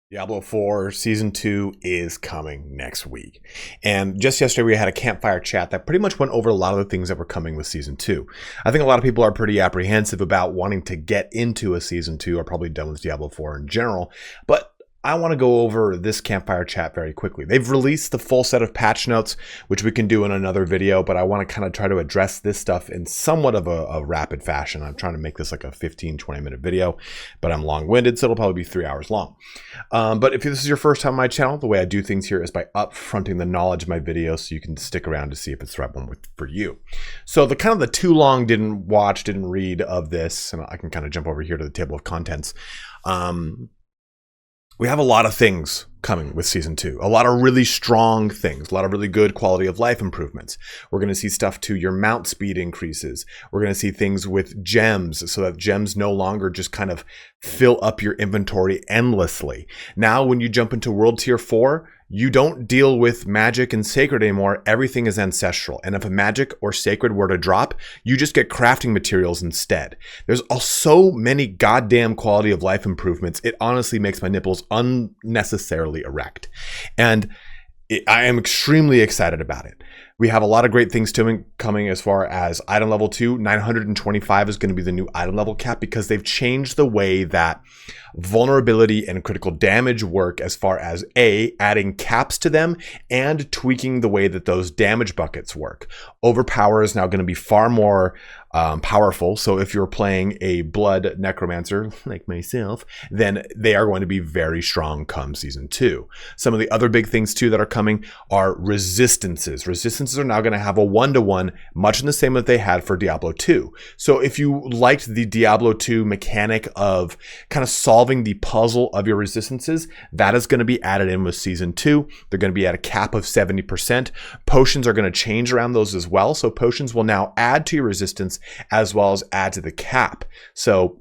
Diablo 4 Season 2 is coming next week. And just yesterday we had a campfire chat that pretty much went over a lot of the things that were coming with Season 2. I think a lot of people are pretty apprehensive about wanting to get into a Season 2, or probably done with Diablo 4 in general, but I want to go over this campfire chat very quickly. They've released the full set of patch notes, which we can do in another video, but I want to kind of try to address this stuff in somewhat of a rapid fashion. I'm trying to make this like a 15-20 minute video, but I'm long-winded, so it'll probably be 3 hours long. But if this is your first time on my channel, the way I do things here is by upfronting the knowledge of my video so you can stick around to see if it's the right one for you. So the kind of the too long didn't read of this, and I can kind of jump over here to the table of contents. We have a lot of things coming with Season 2. A lot of really strong things. A lot of really good quality of life improvements. We're going to see stuff to your mount speed increases. We're going to see things with gems so that gems no longer just kind of fill up your inventory endlessly. Now, when you jump into World Tier 4, you don't deal with magic and sacred anymore. Everything is ancestral. And if a magic or sacred were to drop, you just get crafting materials instead. There's so many goddamn quality of life improvements. It honestly makes my nipples unnecessarily erect. And I am extremely excited about it. We have a lot of great things coming as far as item level 2. 925 is going to be the new item level cap because they've changed the way that vulnerability and critical damage work as far as adding caps to them and tweaking the way that those damage buckets work. Overpower is now going to be far more powerful. So if you're playing a blood necromancer like myself, then they are going to be very strong come Season 2. Some of the other big things too that are coming are resistances. Resistances are now going to have a 1-to-1, much in the same that they had for Diablo 2. So if you liked the Diablo 2 mechanic of kind of solving the puzzle of your resistances, that is going to be added in with Season 2. They're going to be at a cap of 70%. Potions are going to change around those as well. So potions will now add to your resistance as well as add to the cap. So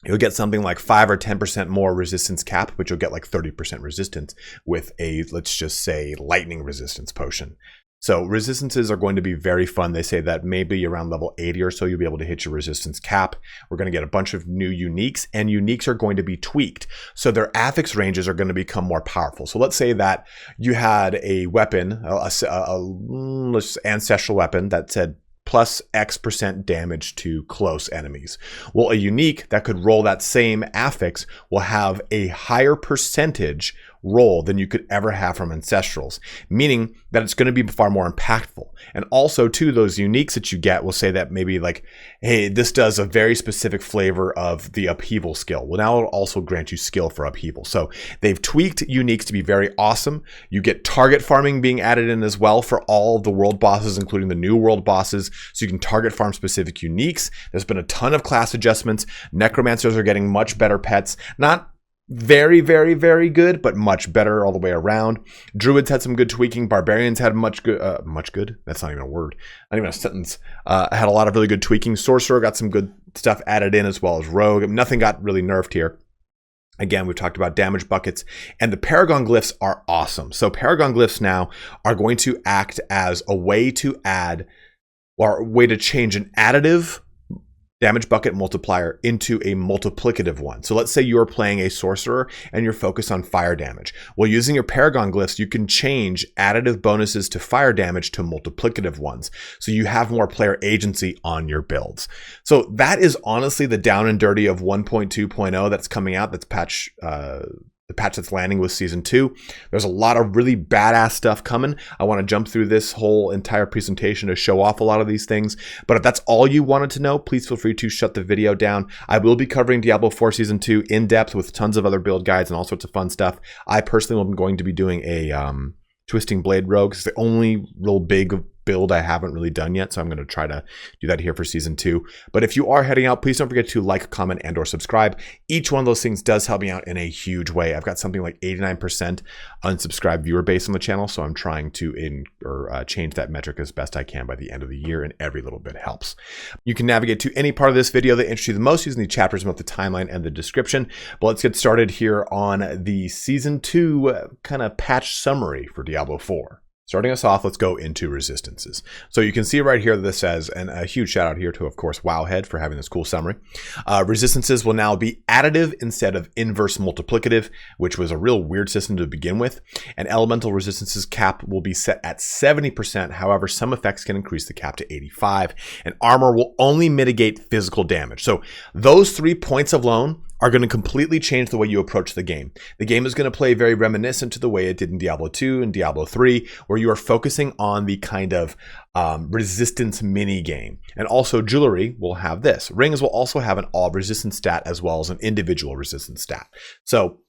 you'll get something like 5 or 10% more resistance cap, but you'll get like 30% resistance with a, let's just say, lightning resistance potion. So resistances are going to be very fun. They say that maybe around level 80 or so, you'll be able to hit your resistance cap. We're going to get a bunch of new uniques, and uniques are going to be tweaked. So their affix ranges are going to become more powerful. So let's say that you had a weapon, ancestral weapon that said plus X% damage to close enemies. Well, a unique that could roll that same affix will have a higher percentage roll than you could ever have from ancestrals, meaning that it's going to be far more impactful. And also too, those uniques that you get will say that maybe like, hey, this does a very specific flavor of the upheaval skill. Well, now it'll also grant you skill for upheaval. So they've tweaked uniques to be very awesome. You get target farming being added in as well for all of the world bosses, including the new world bosses. So you can target farm specific uniques. There's been a ton of class adjustments. Necromancers are getting much better pets. Not very, very, very good, but much better all the way around. Druids had some good tweaking. Barbarians had much good. That's not even a word. Not even a sentence. Had a lot of really good tweaking. Sorcerer got some good stuff added in as well as Rogue. Nothing got really nerfed here. Again, we've talked about damage buckets, and the Paragon Glyphs are awesome. So Paragon Glyphs now are going to act as a way to add, or a way to change an additive damage bucket multiplier into a multiplicative one. So let's say you're playing a sorcerer and you're focused on fire damage. Well, using your Paragon Glyphs, you can change additive bonuses to fire damage to multiplicative ones. So you have more player agency on your builds. So that is honestly the down and dirty of 1.2.0 that's coming out. That's the patch that's landing with Season 2. There's a lot of really badass stuff coming. I want to jump through this whole entire presentation to show off a lot of these things. But if that's all you wanted to know, please feel free to shut the video down. I will be covering Diablo 4 Season 2 in depth with tons of other build guides and all sorts of fun stuff. I personally am going to be doing a Twisting Blade Rogue. It's the only real big build I haven't really done yet, so I'm going to try to do that here for Season 2. But if you are heading out, please don't forget to like, comment, and or subscribe. Each one of those things does help me out in a huge way. I've got something like 89% unsubscribed viewer base on the channel, so I'm trying to change that metric as best I can by the end of the year, and every little bit helps. You can navigate to any part of this video that interests you the most using the chapters about the timeline and the description. But let's get started here on the Season 2 kind of patch summary for Diablo 4. Starting us off, let's go into resistances. So you can see right here that this says, and a huge shout out here to, of course, Wowhead for having this cool summary. Resistances will now be additive instead of inverse multiplicative, which was a real weird system to begin with. And elemental resistances cap will be set at 70%. However, some effects can increase the cap to 85. And armor will only mitigate physical damage. So those 3 points alone are going to completely change the way you approach the game. The game is going to play very reminiscent to the way it did in Diablo 2 and Diablo 3, where you are focusing on the kind of resistance mini game. And also jewelry will have this. Rings will also have an all resistance stat as well as an individual resistance stat. So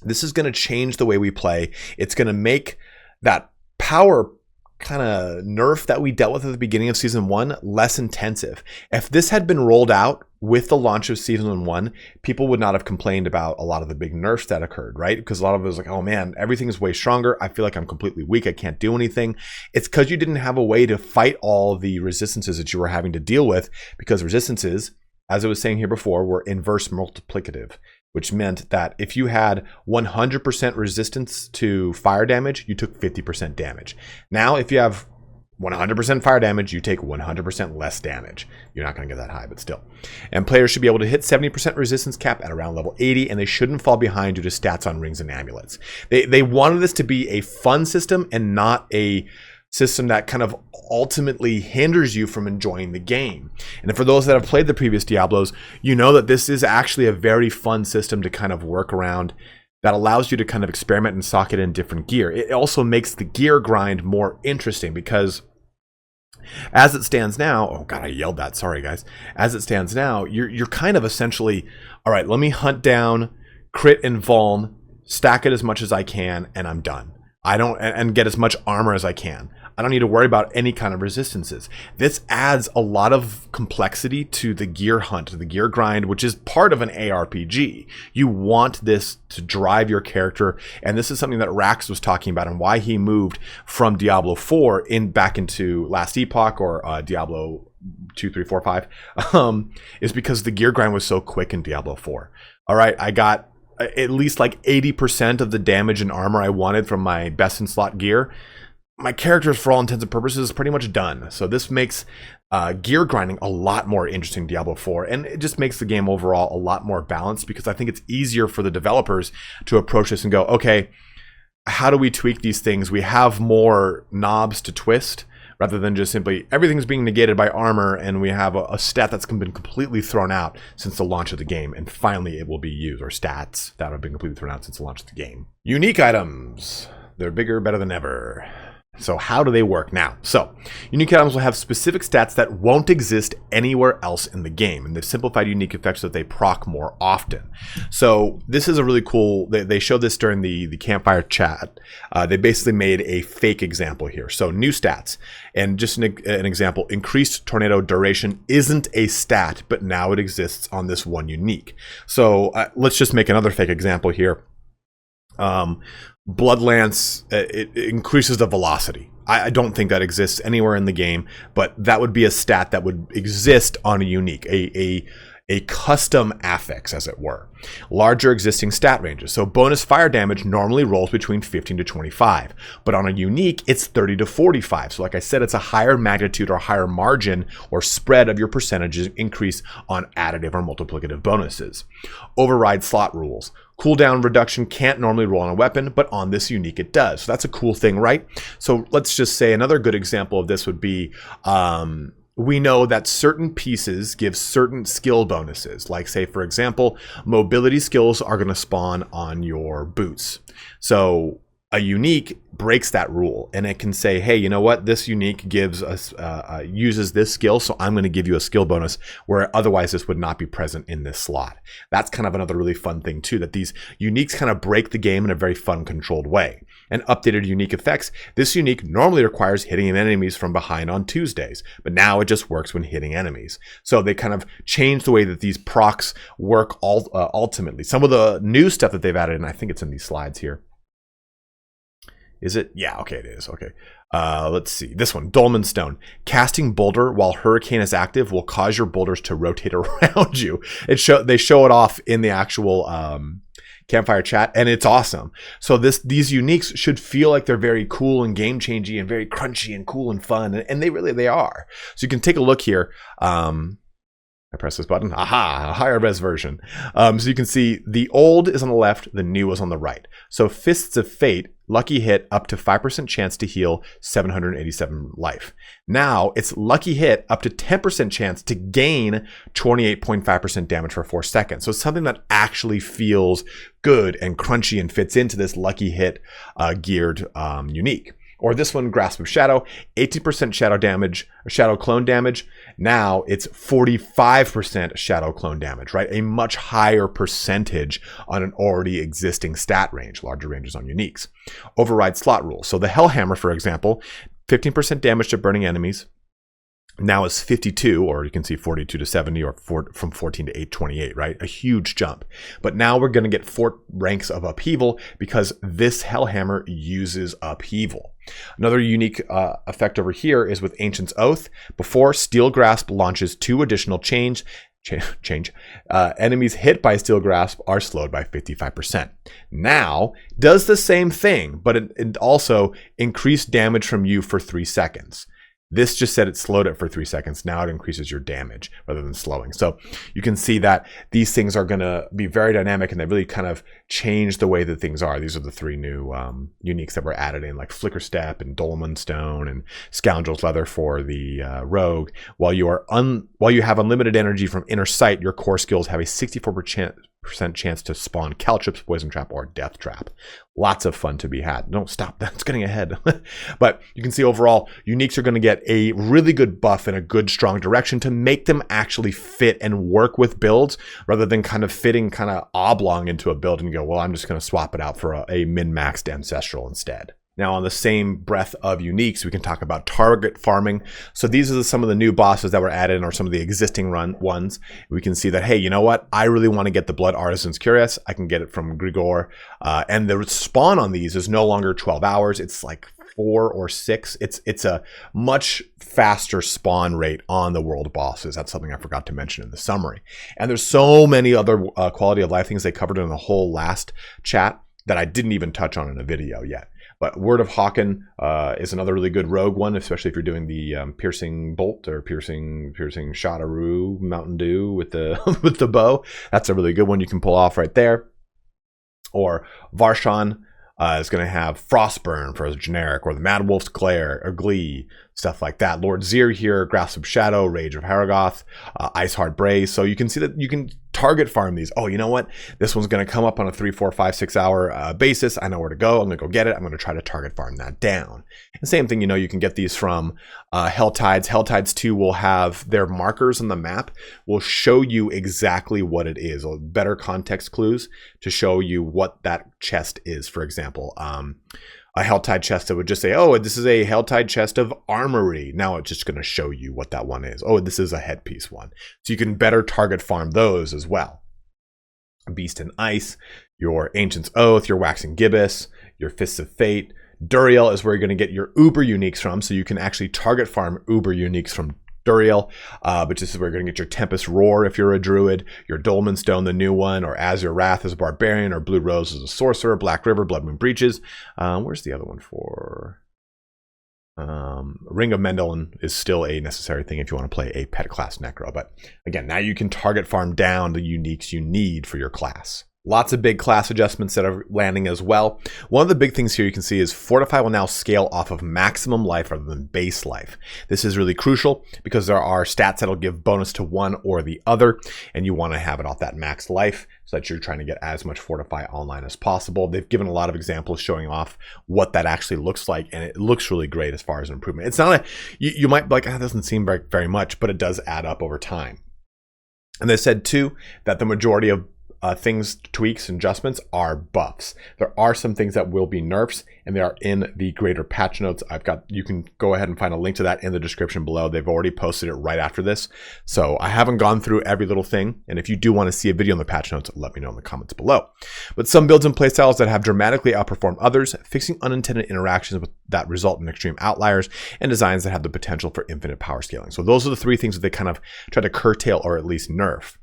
this is going to change the way we play. It's going to make that power kind of nerf that we dealt with at the beginning of season 1 less intensive. If this had been rolled out with the launch of season 1, people would not have complained about a lot of the big nerfs that occurred, right? Because a lot of it was like, oh man, everything is way stronger. I feel like I'm completely weak. I can't do anything. It's because you didn't have a way to fight all the resistances that you were having to deal with, because resistances, as I was saying here before, were inverse multiplicative, which meant that if you had 100% resistance to fire damage, you took 50% damage. Now, if you have 100% fire damage, you take 100% less damage. You're not going to get that high, but still. And players should be able to hit 70% resistance cap at around level 80, and they shouldn't fall behind due to stats on rings and amulets. They wanted this to be a fun system and not a system that kind of ultimately hinders you from enjoying the game. And for those that have played the previous Diablos, you know that this is actually a very fun system to kind of work around, that allows you to kind of experiment and socket in different gear. It also makes the gear grind more interesting, because as it stands now, oh god, I yelled that, sorry guys. As it stands now, you're kind of essentially, all right, let me hunt down, crit and vuln, stack it as much as I can, and I'm done. And get as much armor as I can. I don't need to worry about any kind of resistances. This adds a lot of complexity to the gear hunt, to the gear grind, which is part of an ARPG. You want this to drive your character, and this is something that Rax was talking about, and why he moved from Diablo 4 back into Last Epoch, or Diablo 2, 3, 4, 5, is because the gear grind was so quick in Diablo 4. All right, I got at least like 80% of the damage and armor I wanted from my best in slot gear. My character, for all intents and purposes, is pretty much done. So this makes gear grinding a lot more interesting in Diablo 4, and it just makes the game overall a lot more balanced, because I think it's easier for the developers to approach this and go, okay, how do we tweak these things? We have more knobs to twist, rather than just simply everything's being negated by armor, and we have a stat that's been completely thrown out since the launch of the game, and finally it will be used, or stats that have been completely thrown out since the launch of the game. Unique items. They're bigger, better than ever. So how do they work now? So unique items will have specific stats that won't exist anywhere else in the game, and they've simplified unique effects so that they proc more often. So this is a really cool, they showed this during the campfire chat. They basically made a fake example here. So new stats, and just an example, increased tornado duration isn't a stat, but now it exists on this one unique. So let's just make another fake example here. Bloodlance, it increases the velocity. I don't think that exists anywhere in the game, but that would be a stat that would exist on a unique, a custom affix, as it were. Larger existing stat ranges. So bonus fire damage normally rolls between 15 to 25, but on a unique, it's 30 to 45. So like I said, it's a higher magnitude or higher margin or spread of your percentages increase on additive or multiplicative bonuses. Override slot rules. Cooldown reduction can't normally roll on a weapon, but on this unique it does. So that's a cool thing, right? So let's just say another good example of this would be, we know that certain pieces give certain skill bonuses. Like say, for example, mobility skills are going to spawn on your boots. So a unique breaks that rule, and it can say, hey, you know what? This unique gives us uses this skill, so I'm going to give you a skill bonus, where otherwise this would not be present in this slot. That's kind of another really fun thing too, that these uniques kind of break the game in a very fun, controlled way. And updated unique effects. This unique normally requires hitting enemies from behind on Tuesdays, but now it just works when hitting enemies. So they kind of changed the way that these procs work ultimately. Some of the new stuff that they've added, and I think it's in these slides here. Is it? Yeah, okay, it is. Okay. Let's see. This one, Dolmen Stone. Casting Boulder while Hurricane is active will cause your boulders to rotate around you. They show it off in the actual campfire chat, and it's awesome. So these uniques should feel like they're very cool and game changing and very crunchy and cool and fun, and they are. So you can take a look here. I press this button. Aha, a higher res version. So you can see the old is on the left, the new is on the right. So Fists of Fate, lucky hit up to 5% chance to heal 787 life. Now it's lucky hit up to 10% chance to gain 28.5% damage for 4 seconds. So it's something that actually feels good and crunchy and fits into this lucky hit geared unique. Or this one, Grasp of Shadow, 18% shadow damage, or shadow clone damage. Now it's 45% shadow clone damage, right? A much higher percentage on an already existing stat range, larger ranges on uniques. Override slot rules. So the Hellhammer, for example, 15% damage to burning enemies. Now it's 52, or you can see 42 to 70, or from 14 to 828, right? A huge jump. But now we're going to get 4 ranks of upheaval because this Hellhammer uses upheaval. Another unique effect over here is with Ancient's Oath. Before Steel Grasp launches 2 additional change. Enemies hit by Steel Grasp are slowed by 55%. Now does the same thing, but it also increased damage from you for 3 seconds. This just said it slowed it for 3 seconds. Now it increases your damage rather than slowing. So you can see that these things are going to be very dynamic, and they really kind of change the way that things are. These are the 3 new uniques that were added in, like Flicker Step and Dolmen Stone and Scoundrel's Leather for the Rogue. While you have unlimited energy from Inner Sight, your core skills have a 64% chance to spawn Caltrips, Poison Trap, or Death Trap. Lots of fun to be had. Don't stop, that's getting ahead. But you can see overall, uniques are going to get a really good buff in a good, strong direction to make them actually fit and work with builds, rather than kind of fitting kind of oblong into a build and go, well, I'm just going to swap it out for a min-maxed Ancestral instead. Now, on the same breath of uniques, we can talk about target farming. So these are some of the new bosses that were added, or some of the existing ones. We can see that, hey, you know what? I really want to get the Blood Artisan's Curious. I can get it from Grigor. And the spawn on these is no longer 12 hours. It's like 4 or 6. It's a much faster spawn rate on the world bosses. That's something I forgot to mention in the summary. And there's so many other quality of life things they covered in the whole last chat that I didn't even touch on in a video yet. But Word of Hawken is another really good rogue one, especially if you're doing the piercing bolt or piercing shot-a-roo Mountain Dew with the with the bow. That's a really good one you can pull off right there. Or Varshan is going to have Frostburn for a generic, or the Mad Wolf's Glare or Glee, stuff like that. Lord Zir here, Grasp of Shadow, Rage of Haragoth, Ice Heart Braze. So you can see that you can target farm these. Oh, you know what? This one's going to come up on a 3, 4, 5, 6 hour basis. I know where to go. I'm going to go get it. I'm going to try to target farm that down. And same thing, you can get these from Helltides. Helltides 2 will have their markers on the map, will show you exactly what it is, or better context clues to show you what that chest is. For example, a Helltide chest that would just say, oh, this is a Helltide chest of armory. Now it's just going to show you what that one is. Oh, this is a headpiece one. So you can better target farm those as well. Beast and Ice, your Ancient's Oath, your Waxing Gibbous, your Fists of Fate. Duriel is where you're going to get your Uber uniques from. So you can actually target farm Uber uniques from Duriel, but this is where you're going to get your Tempest Roar if you're a Druid, your Dolmen Stone, the new one, or Azure Wrath as a Barbarian, or Blue Rose as a Sorcerer, Black River, Blood Moon Breaches. Where's the other one for? Ring of Mendelin is still a necessary thing if you want to play a pet class Necro. But again, now you can target farm down the uniques you need for your class. Lots of big class adjustments that are landing as well. One of the big things here you can see is Fortify will now scale off of maximum life rather than base life. This is really crucial because there are stats that'll give bonus to one or the other, and you want to have it off that max life so that you're trying to get as much Fortify online as possible. They've given a lot of examples showing off what that actually looks like, and it looks really great as far as an improvement. It's not you might be like, that doesn't seem very much, but it does add up over time. And they said too that the majority of things, tweaks, and adjustments are buffs. There are some things that will be nerfs, and they are in the greater patch notes. You can go ahead and find a link to that in the description below. They've already posted it right after this. So I haven't gone through every little thing. And if you do want to see a video on the patch notes, let me know in the comments below. But some builds and playstyles that have dramatically outperformed others, fixing unintended interactions that result in extreme outliers, and designs that have the potential for infinite power scaling. So those are the 3 things that they kind of try to curtail or at least nerf.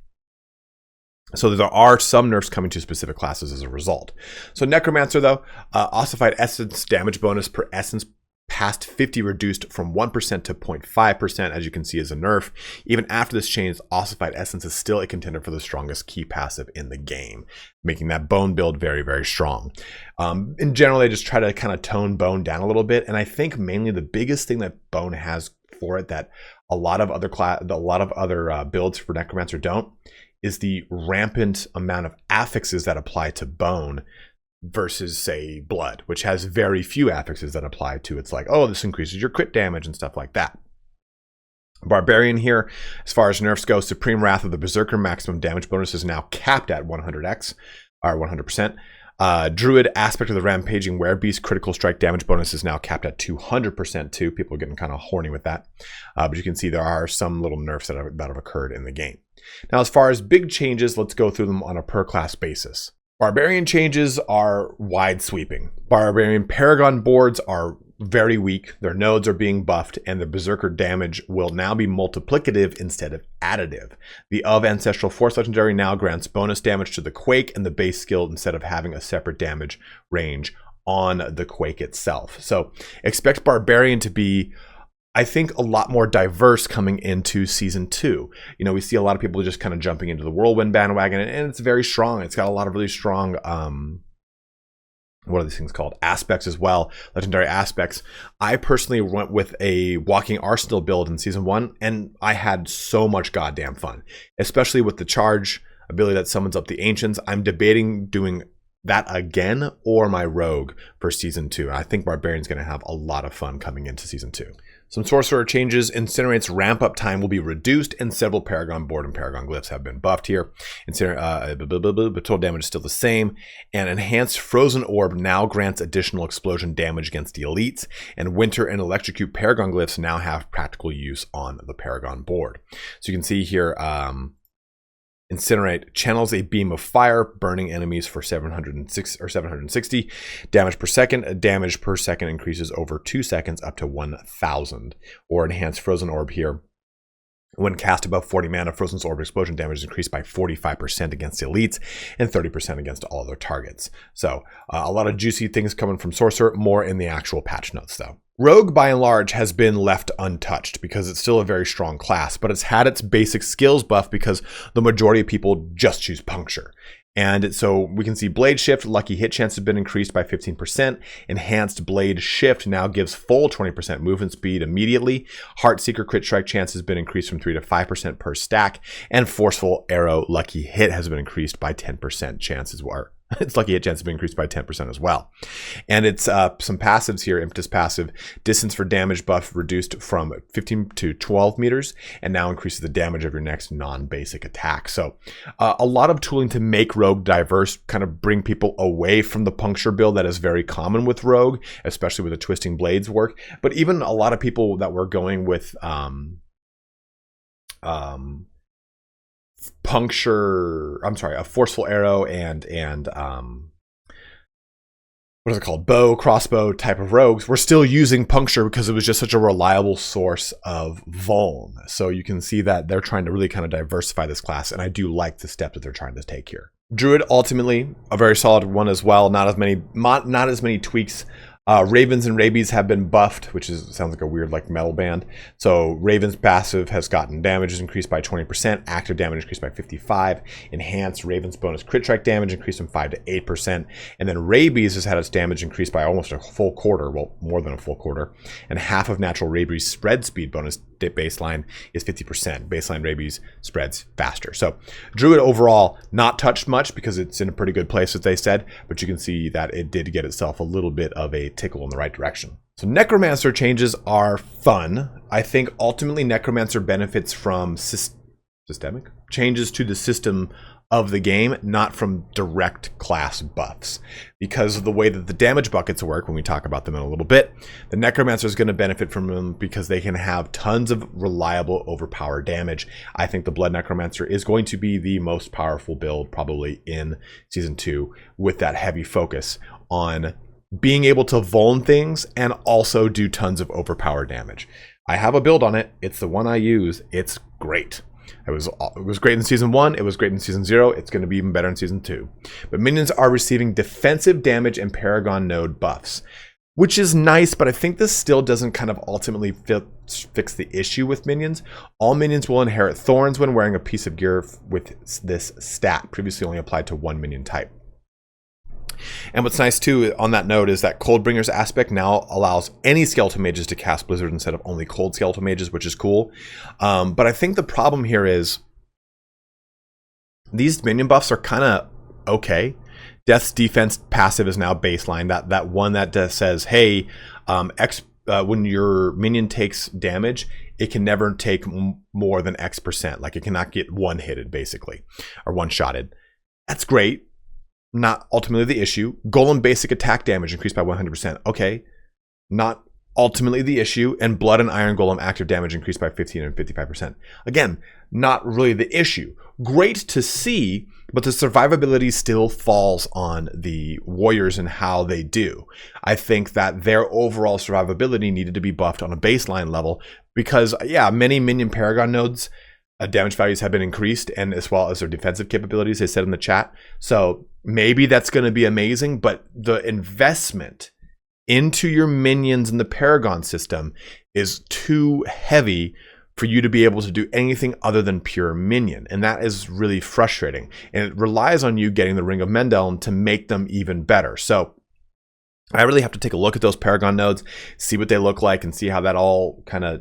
So there are some nerfs coming to specific classes as a result. So Necromancer, though, ossified essence damage bonus per essence past 50 reduced from 1% to 0.5%, as you can see, as a nerf. Even after this change, ossified essence is still a contender for the strongest key passive in the game, making that bone build very, very strong. In general, they just try to kind of tone bone down a little bit, and I think mainly the biggest thing that bone has for it that a lot of other builds for Necromancer don't is the rampant amount of affixes that apply to bone versus, say, blood, which has very few affixes that apply to. It's like, oh, this increases your crit damage and stuff like that. Barbarian here, as far as nerfs go, Supreme Wrath of the Berserker maximum damage bonus is now capped at 100x, or 100%. Druid aspect of the Rampaging Werebeast critical strike damage bonus is now capped at 200% too. People are getting kind of horny with that. But you can see there are some little nerfs that have occurred in the game. Now, as far as big changes, let's go through them on a per class basis. Barbarian changes are wide sweeping. Barbarian Paragon boards are very weak. Their nodes are being buffed, and the Berserker damage will now be multiplicative instead of additive. The Of Ancestral Force legendary now grants bonus damage to the Quake and the base skill instead of having a separate damage range on the Quake itself. So expect Barbarian to be, I think, a lot more diverse coming into Season 2. You know, we see a lot of people just kind of jumping into the Whirlwind bandwagon, and it's very strong. It's got a lot of really strong, what are these things called? Aspects as well, legendary aspects. I personally went with a Walking Arsenal build in Season 1, and I had so much goddamn fun, especially with the charge ability that summons up the Ancients. I'm debating doing that again or my Rogue for Season 2. I think Barbarian's going to have a lot of fun coming into Season 2. Some Sorcerer Changes. Incinerate's ramp-up time will be reduced, and several Paragon board and Paragon Glyphs have been buffed here. But total damage is still the same. And Enhanced Frozen Orb now grants additional explosion damage against the elites, and Winter and Electrocute Paragon Glyphs now have practical use on the Paragon board. So you can see here, Incinerate channels a beam of fire, burning enemies for 760 damage per second. Damage per second increases over 2 seconds up to 1,000. Or Enhanced Frozen Orb here. When cast above 40 mana, Frozen Orb explosion damage is increased by 45% against elites and 30% against all other targets. So a lot of juicy things coming from Sorcerer, more in the actual patch notes though. Rogue, by and large, has been left untouched because it's still a very strong class, but it's had its basic skills buff because the majority of people just choose Puncture. And so we can see Blade Shift, lucky hit chance has been increased by 15%. Enhanced Blade Shift now gives full 20% movement speed immediately. Heartseeker crit strike chance has been increased from 3 to 5% per stack. And Forceful Arrow lucky hit has been increased by 10% chances. Its lucky hit chance has been increased by 10% as well. And it's some passives here. Impetus passive, distance for damage buff reduced from 15 to 12 meters, and now increases the damage of your next non-basic attack. So a lot of tooling to make Rogue diverse, kind of bring people away from the Puncture build that is very common with Rogue, especially with the Twisting Blades work. But even a lot of people that were going with Puncture, a Forceful Arrow and what is it called? Bow, crossbow type of rogues. We're still using Puncture because it was just such a reliable source of vuln. So you can see that they're trying to really kind of diversify this class, and I do like the step that they're trying to take here. Druid, ultimately, a very solid one as well. Not as many tweaks. Ravens and Rabies have been buffed, which sounds like a weird metal band. So Raven's passive has gotten damages increased by 20%, active damage increased by 55%, enhanced Raven's bonus crit strike damage increased from 5 to 8%, and then Rabies has had its damage increased by almost a full quarter, well, more than a full quarter, and half of natural Rabies spread speed bonus baseline is 50%. Baseline Rabies spreads faster. So Druid overall not touched much because it's in a pretty good place, as they said, but you can see that it did get itself a little bit of a tickle in the right direction. So Necromancer changes are fun. I think ultimately Necromancer benefits from systemic changes to the system of the game, not from direct class buffs. Because of the way that the damage buckets work, when we talk about them in a little bit, the Necromancer is going to benefit from them because they can have tons of reliable overpower damage. I think the Blood Necromancer is going to be the most powerful build probably in Season 2, with that heavy focus on being able to vuln things and also do tons of overpower damage. I have a build on it. It's the one I use. It's great. It was great in Season 1. It was great in Season 0. It's going to be even better in Season 2. But minions are receiving defensive damage and Paragon node buffs, which is nice, but I think this still doesn't kind of ultimately fix the issue with minions. All minions will inherit thorns when wearing a piece of gear with this stat, previously only applied to one minion type. And what's nice too on that note is that Coldbringer's aspect now allows any skeletal mages to cast Blizzard instead of only cold skeletal mages, which is cool. But I think the problem here is these minion buffs are kind of okay. Death's defense passive is now baseline. That one that says, hey, when your minion takes damage, it can never take more than X%. Like it cannot get one-hitted basically, or one-shotted. That's great. Not ultimately the issue. Golem basic attack damage increased by 100%. Okay. Not ultimately the issue. And blood and iron golem active damage increased by 15 and 55%. Again, not really the issue. Great to see, but the survivability still falls on the warriors and how they do. I think that their overall survivability needed to be buffed on a baseline level because, yeah, many minion Paragon nodes damage values have been increased, and as well as their defensive capabilities, they said in the chat. So maybe that's going to be amazing, but the investment into your minions in the Paragon system is too heavy for you to be able to do anything other than pure minion. And that is really frustrating. And it relies on you getting the Ring of Mendeln to make them even better. So I really have to take a look at those Paragon nodes, see what they look like, and see how that all kind of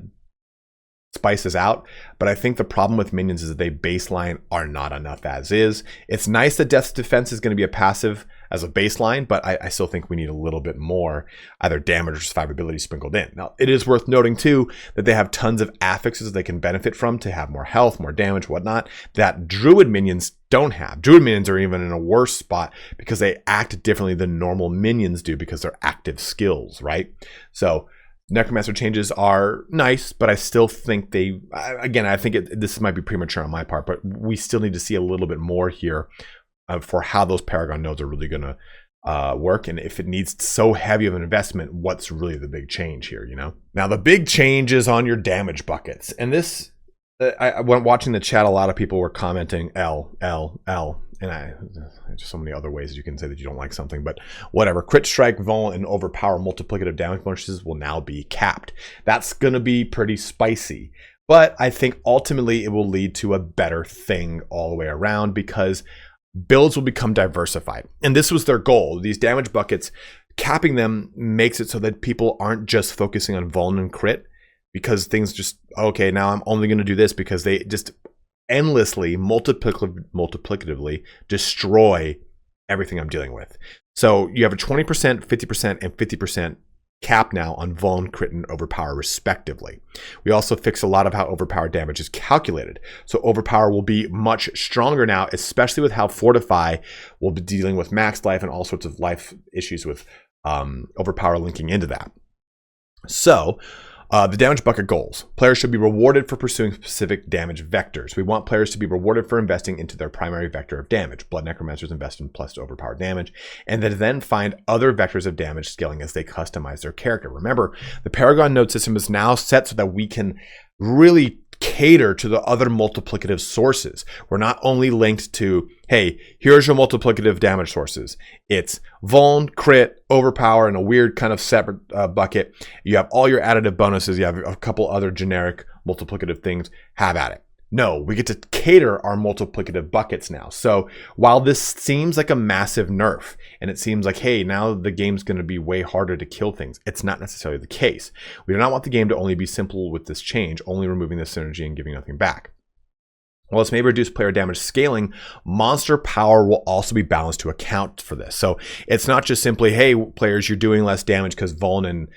spices out. But I think the problem with minions is that they baseline are not enough as is. It's nice that Death's Defense is going to be a passive as a baseline, but I still think we need a little bit more either damage or survivability sprinkled in. Now, it is worth noting too that they have tons of affixes they can benefit from to have more health, more damage, whatnot, that Druid minions don't have. Druid minions are even in a worse spot because they act differently than normal minions do because they're active skills, right? So Necromancer changes are nice, but I still think I think this might be premature on my part, but we still need to see a little bit more here for how those Paragon nodes are really going to work. And if it needs so heavy of an investment, what's really the big change here, you know? Now, the big change is on your damage buckets. And this, when watching the chat, a lot of people were commenting L. And there's so many other ways you can say that you don't like something, but whatever. Crit strike, vul, and overpower multiplicative damage bonuses will now be capped. That's going to be pretty spicy, but I think ultimately it will lead to a better thing all the way around because builds will become diversified. And this was their goal. These damage buckets, capping them makes it so that people aren't just focusing on vul and crit because things just, okay, now I'm only going to do this because they just endlessly, multiplicatively destroy everything I'm dealing with. So you have a 20%, 50%, and 50% cap now on vul, crit, and overpower respectively. We also fix a lot of how overpower damage is calculated. So overpower will be much stronger now, especially with how Fortify will be dealing with max life and all sorts of life issues with overpower linking into that. So the damage bucket goals. Players should be rewarded for pursuing specific damage vectors. We want players to be rewarded for investing into their primary vector of damage. Blood Necromancers invest in plus to overpower damage, and then find other vectors of damage scaling as they customize their character. Remember, the Paragon node system is now set so that we can really cater to the other multiplicative sources. We're not only linked to, hey, here's your multiplicative damage sources. It's vul, crit, overpower, and a weird kind of separate bucket. You have all your additive bonuses. You have a couple other generic multiplicative things. Have at it. No, we get to cater our multiplicative buckets now. So while this seems like a massive nerf, and it seems like, hey, now the game's going to be way harder to kill things, it's not necessarily the case. We do not want the game to only be simple with this change, only removing the synergy and giving nothing back. While this may reduce player damage scaling, monster power will also be balanced to account for this. So it's not just simply, hey, players, you're doing less damage because vul and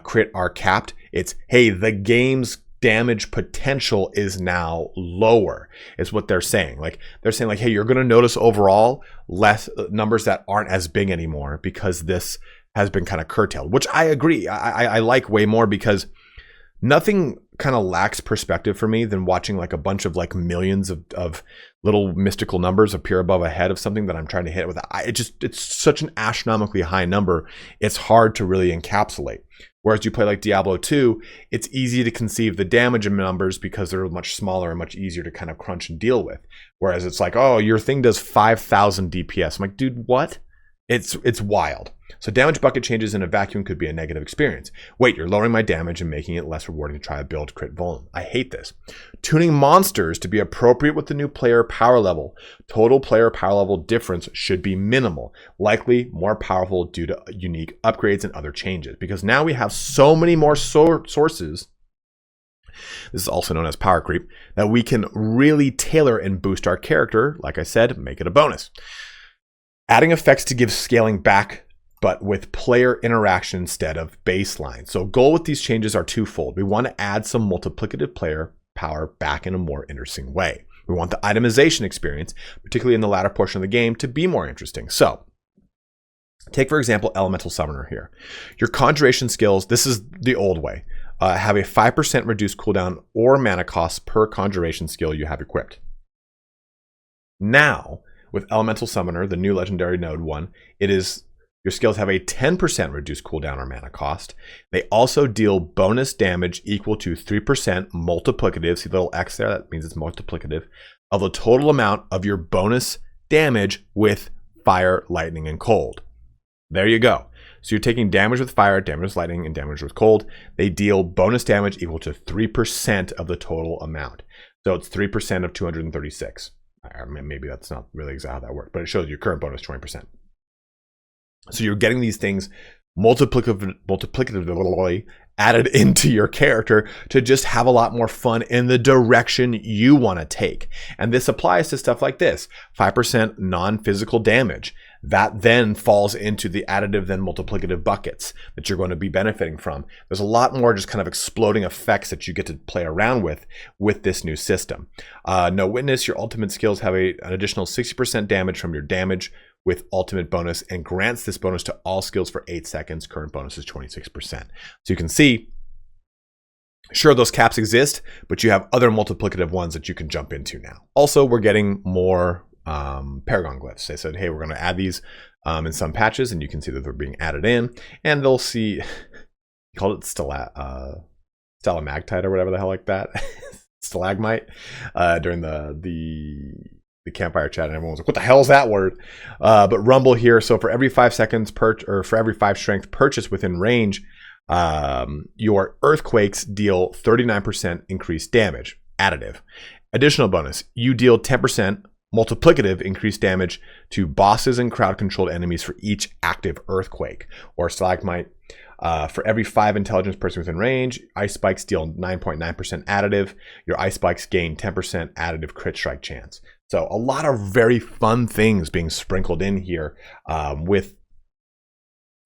crit are capped. It's, hey, the game's damage potential is now lower, is what they're saying. Like they're saying, like, hey, you're going to notice overall less numbers that aren't as big anymore because this has been kind of curtailed, which I agree. I like way more because nothing kind of lacks perspective for me than watching like a bunch of like millions of little mystical numbers appear above a head of something that I'm trying to hit with. It's such an astronomically high number. It's hard to really encapsulate. Whereas you play like Diablo 2, it's easy to conceive the damage in numbers because they're much smaller and much easier to kind of crunch and deal with. Whereas it's like, oh, your thing does 5,000 DPS. I'm like, dude, what? It's wild. So damage bucket changes in a vacuum could be a negative experience. Wait, you're lowering my damage and making it less rewarding to try to build crit vuln. I hate this. Tuning monsters to be appropriate with the new player power level. Total player power level difference should be minimal, likely more powerful due to unique upgrades and other changes. Because now we have so many more sources, this is also known as power creep, that we can really tailor and boost our character. Like I said, make it a bonus. Adding effects to give scaling back, but with player interaction instead of baseline. So goal with these changes are twofold. We want to add some multiplicative player power back in a more interesting way. We want the itemization experience, particularly in the latter portion of the game, to be more interesting. So take, for example, Elemental Summoner here. Your conjuration skills, this is the old way, have a 5% reduced cooldown or mana cost per conjuration skill you have equipped. Now, with Elemental Summoner, the new legendary node one, your skills have a 10% reduced cooldown or mana cost. They also deal bonus damage equal to 3% multiplicative, see the little X there, that means it's multiplicative, of the total amount of your bonus damage with fire, lightning, and cold. There you go. So you're taking damage with fire, damage with lightning, and damage with cold. They deal bonus damage equal to 3% of the total amount. So it's 3% of 236. Maybe that's not really exactly how that worked, but it shows your current bonus 20%. So you're getting these things multiplicatively added into your character to just have a lot more fun in the direction you want to take. And this applies to stuff like this, 5% non-physical damage. That then falls into the additive then multiplicative buckets that you're going to be benefiting from. There's a lot more just kind of exploding effects that you get to play around with this new system. No Witness, your ultimate skills have an additional 60% damage from your damage with ultimate bonus and grants this bonus to all skills for 8 seconds. Current bonus is 26%. So you can see, sure, those caps exist, but you have other multiplicative ones that you can jump into now. Also, we're getting more Paragon glyphs. They said, hey, we're going to add these in some patches, and you can see that they're being added in, and they'll see, he called it stalagmite or whatever the hell like that, stalagmite, during the campfire chat, and everyone was like, what the hell is that word? But rumble here, so for every 5 seconds or for every 5 strength purchase within range, your earthquakes deal 39% increased damage, additive. Additional bonus, you deal 10% multiplicative increased damage to bosses and crowd controlled enemies for each active earthquake or stalagmite. For every 5 intelligence person within range, ice spikes deal 9.9% additive. Your ice spikes gain 10% additive crit strike chance. So a lot of very fun things being sprinkled in here with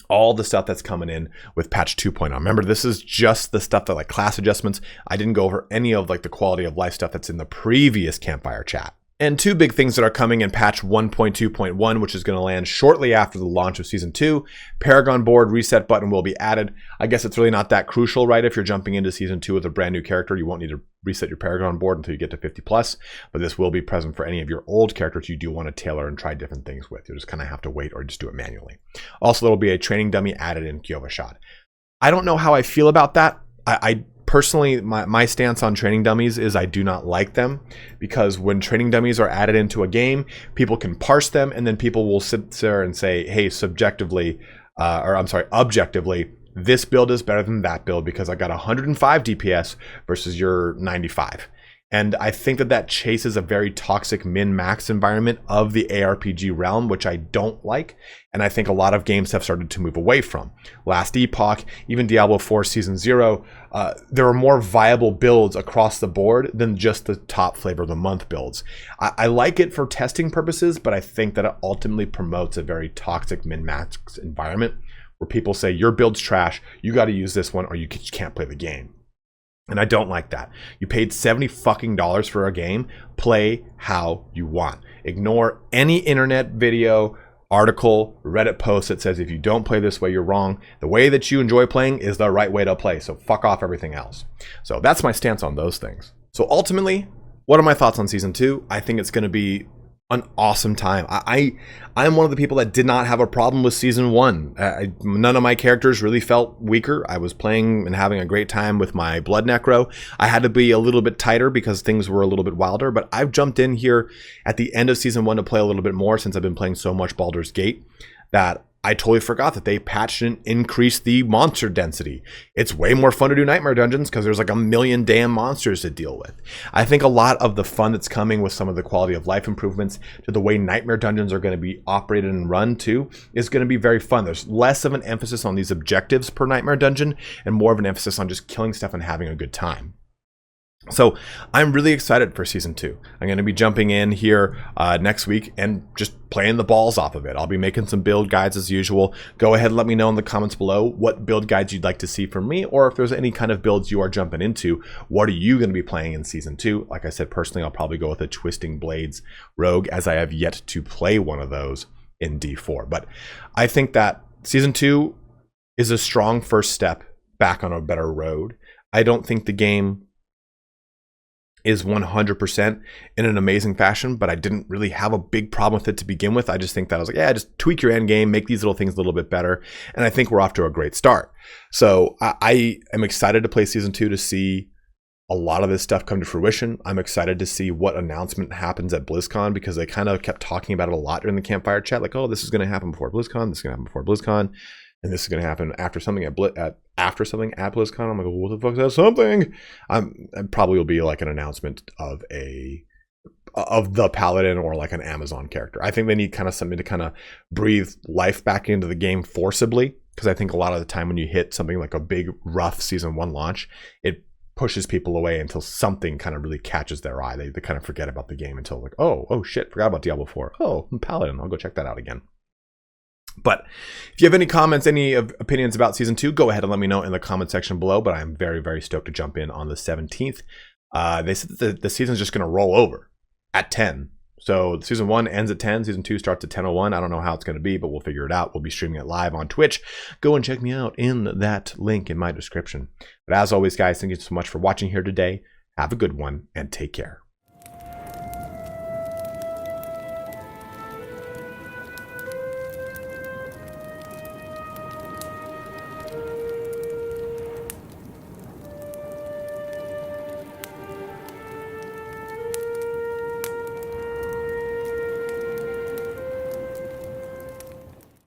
all the stuff that's coming in with patch 2.0. Remember, this is just the stuff that like class adjustments. I didn't go over any of like the quality of life stuff that's in the previous campfire chat. And 2 big things that are coming in patch 1.2.1, which is going to land shortly after the launch of Season 2. Paragon board reset button will be added. I guess it's really not that crucial, right? If you're jumping into Season 2 with a brand new character, you won't need to reset your Paragon board until you get to 50 plus. But this will be present for any of your old characters you do want to tailor and try different things with. You'll just kind of have to wait or just do it manually. Also, there will be a training dummy added in Kyova Shot. I don't know how I feel about that. I personally, my stance on training dummies is I do not like them, because when training dummies are added into a game, people can parse them, and then people will sit there and say, hey, objectively, this build is better than that build because I got 105 DPS versus your 95. And I think that chases a very toxic min-max environment of the ARPG realm, which I don't like. And I think a lot of games have started to move away from. Last Epoch, even Diablo 4 Season 0, there are more viable builds across the board than just the top flavor of the month builds. I like it for testing purposes, but I think that it ultimately promotes a very toxic min-max environment where people say, your build's trash, you got to use this one or you can't play the game. And I don't like that. You paid $70 fucking for a game. Play how you want. Ignore any internet video, article, Reddit post that says if you don't play this way, you're wrong. The way that you enjoy playing is the right way to play. So fuck off everything else. So that's my stance on those things. So ultimately, what are my thoughts on Season 2? I think it's going to be an awesome time. I'm one of the people that did not have a problem with season 1. None of my characters really felt weaker. I was playing and having a great time with my Blood Necro. I had to be a little bit tighter because things were a little bit wilder, but I've jumped in here at the end of season 1 to play a little bit more since I've been playing so much Baldur's Gate that I totally forgot that they patched and increased the monster density. It's way more fun to do Nightmare Dungeons because there's like a million damn monsters to deal with. I think a lot of the fun that's coming with some of the quality of life improvements to the way Nightmare Dungeons are going to be operated and run too is going to be very fun. There's less of an emphasis on these objectives per Nightmare Dungeon and more of an emphasis on just killing stuff and having a good time. So I'm really excited for season 2. I'm going to be jumping in here next week and just playing the balls off of it. I'll be making some build guides as usual. Go ahead and let me know in the comments below what build guides you'd like to see from me, or if there's any kind of builds you are jumping into. What are you going to be playing in season 2? Like I said, personally, I'll probably go with a Twisting Blades Rogue, as I have yet to play one of those in D4. But I think that season 2 is a strong first step back on a better road. I don't think the game is 100% in an amazing fashion, but I didn't really have a big problem with it to begin with. I just think that I was like, yeah, just tweak your end game, make these little things a little bit better. And I think we're off to a great start. So I am excited to play season 2 to see a lot of this stuff come to fruition. I'm excited to see what announcement happens at BlizzCon because they kind of kept talking about it a lot during the campfire chat. Like, oh, this is going to happen before BlizzCon. This is going to happen before BlizzCon. And this is going to happen after something at BlizzCon. I'm like, what the fuck is that something? It probably will be like an announcement of the Paladin or like an Amazon character. I think they need kind of something to kind of breathe life back into the game forcibly, because I think a lot of the time when you hit something like a big rough season 1 launch, it pushes people away until something kind of really catches their eye. They kind of forget about the game until like, oh shit, forgot about Diablo 4. Oh, Paladin, I'll go check that out again. But if you have any comments, any opinions about season 2, go ahead and let me know in the comment section below. But I'm very, very stoked to jump in on the 17th. They said that the season's just going to roll over at 10. So season 1 ends at 10. Season 2 starts at 10:01. I don't know how it's going to be, but we'll figure it out. We'll be streaming it live on Twitch. Go and check me out in that link in my description. But as always, guys, thank you so much for watching here today. Have a good one and take care.